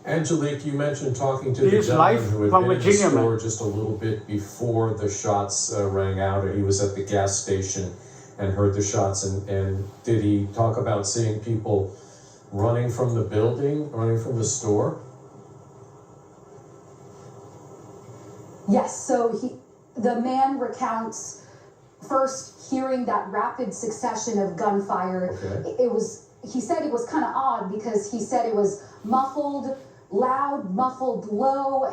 Angelique, you mentioned talking to the He's gentleman live who had from been in the Virginia, store man. just a little bit before the shots rang out, or he was at the gas station and heard the shots. And did he talk about seeing people running from the building, running from the store? Yes, so the man recounts first hearing that rapid succession of gunfire. Okay. He said it was kind of odd because he said it was muffled, loud, muffled, low.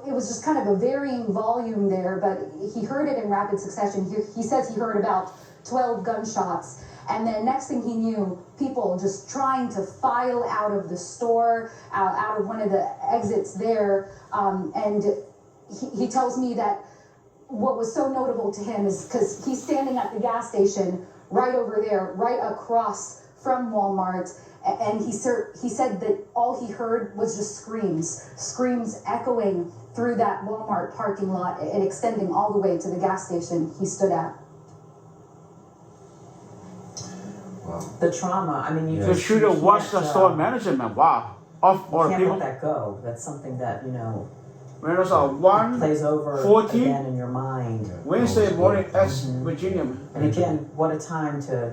It was just kind of a varying volume there, but he heard it in rapid succession. He says he heard about 12 gunshots. And then next thing he knew, people just trying to file out of the store, out of one of the exits there. And he tells me that what was so notable to him is because he's standing at the gas station right over there, right across from Walmart, and he said that all he heard was just screams echoing through that Walmart parking lot and extending all the way to the gas station he stood at. Wow. The trauma, I mean, The shooter was the store manager, man. Wow. Of all can't people. let that go. That's something that, When it was a plays over 1:40 again in your mind. Wednesday morning, that's Virginia, man. And again, what a time to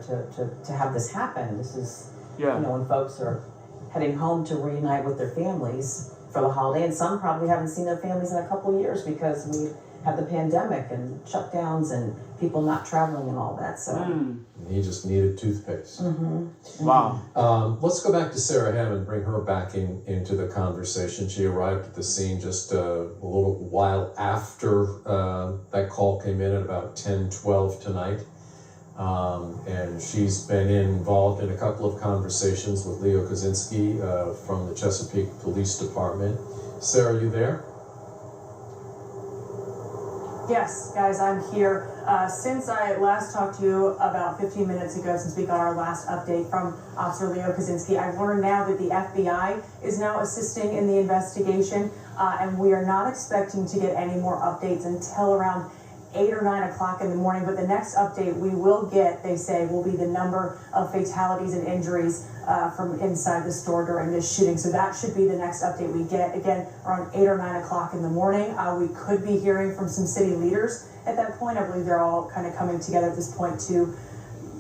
have this happen. This is, Yeah. when folks are heading home to reunite with their families for the holiday, and some probably haven't seen their families in a couple of years because we have the pandemic and shutdowns and people not traveling and all that. So. He just needed toothpaste. Wow. Let's go back to Sarah Hammond, bring her back into the conversation. She arrived at the scene just a little while after that call came in at about 10:12 tonight. And she's been involved in a couple of conversations with Leo Kaczynski from the Chesapeake Police Department. Sarah, you there? Yes, guys, I'm here. Since I last talked to you about 15 minutes ago, since we got our last update from Officer Leo Kaczynski, I've learned now that the FBI is now assisting in the investigation, and we are not expecting to get any more updates until around 8 or 9 o'clock in the morning. But the next update we will get, they say, will be the number of fatalities and injuries from inside the store during this shooting. So that should be the next update we get, again, around 8 or 9 o'clock in the morning. We could be hearing from some city leaders at that point. I believe they're all kind of coming together at this point to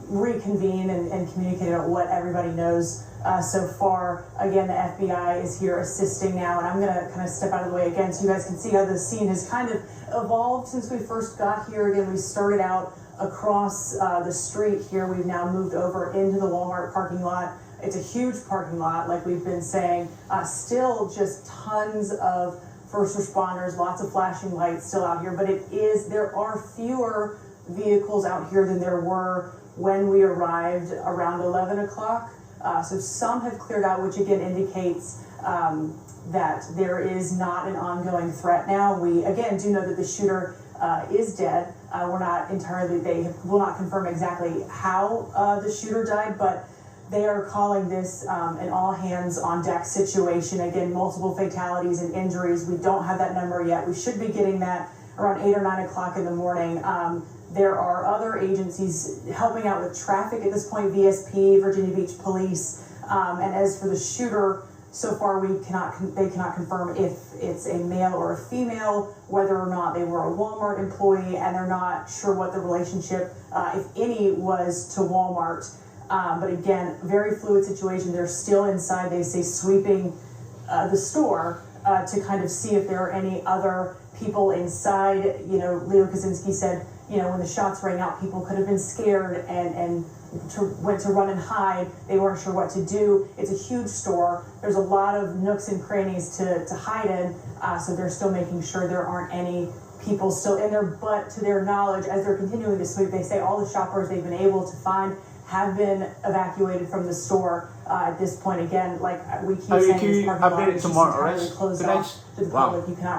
reconvene and communicate about what everybody knows so far. Again, the FBI is here assisting now, and I'm going to kind of step out of the way again so you guys can see how the scene has kind of evolved since we first got here. Again, we started out across the street here. We've now moved over into the Walmart parking lot. It's a huge parking lot, like we've been saying. Still just tons of first responders, lots of flashing lights still out here, but there are fewer vehicles out here than there were when we arrived around 11 o'clock. So some have cleared out, which again indicates that there is not an ongoing threat now. We again do know that the shooter is dead. We're not entirely, they will not confirm exactly how the shooter died, but they are calling this an all hands on deck situation. Again, multiple fatalities and injuries. We don't have that number yet. We should be getting that around 8 or 9 o'clock in the morning. There are other agencies helping out with traffic at this point, VSP, Virginia Beach Police. And as for the shooter, so far they cannot confirm if it's a male or a female, whether or not they were a Walmart employee, and they're not sure what the relationship, if any, was to Walmart. But again, very fluid situation. They're still inside, they say, sweeping the store to kind of see if there are any other people inside. Leo Kaczynski said, when the shots rang out, people could have been scared and went to run and hide. They weren't sure what to do. It's a huge store. There's a lot of nooks and crannies to hide in, so they're still making sure there aren't any people still in there. But to their knowledge, as they're continuing to sweep, they say all the shoppers they've been able to find have been evacuated from the store at this point. Again, like we keep saying, this parking lot is just entirely closed off to the public. You cannot